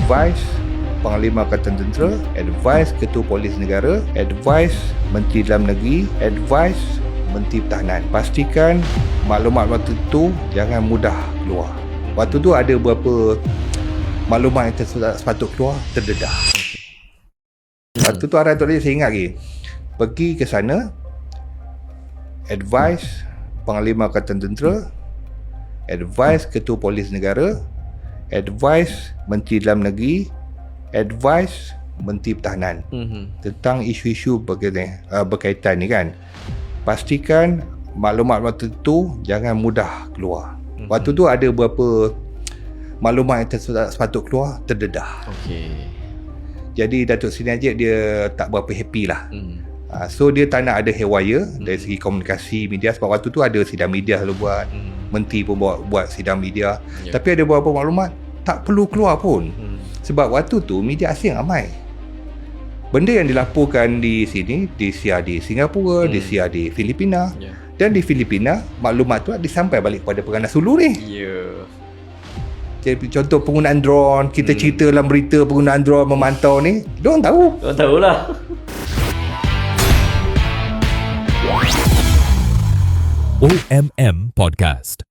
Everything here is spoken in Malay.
advice Panglima Angkatan Tentera, advice Ketua Polis Negara, advice Menteri Dalam Negeri, advice Menteri Pertahanan. Pastikan maklumat tertentu jangan mudah keluar. Waktu tu ada beberapa maklumat yang sepatut keluar terdedah. Waktu tu arahan Tok Najib saya ingat lagi. Pergi ke sana, advice Panglima Angkatan Tentera, advice Ketua Polis Negara, advice Menteri Dalam Negeri, advice Menteri Pertahanan tentang isu-isu berkaitan ni kan. Pastikan maklumat tertentu jangan mudah keluar. Waktu tu ada beberapa maklumat yang sepatut keluar terdedah. Jadi Datuk Seri Najib dia tak berapa happy lah. So dia tak nak ada haywire dari segi komunikasi media, sebab waktu tu ada sidang media selalu buat, menteri pun buat sidang media. Tapi ada beberapa maklumat tak perlu keluar pun. Sebab waktu tu media asing ramai. Benda yang dilaporkan di sini disiar di Singapura, disiar di Filipina. Dan di Filipina maklumat tu disampai balik kepada Peranas Hulu ni. Jadi contoh penggunaan drone, kita cerita dalam berita penggunaan drone memantau ni, diorang tahu. Diorang tahulah. OMM Podcast.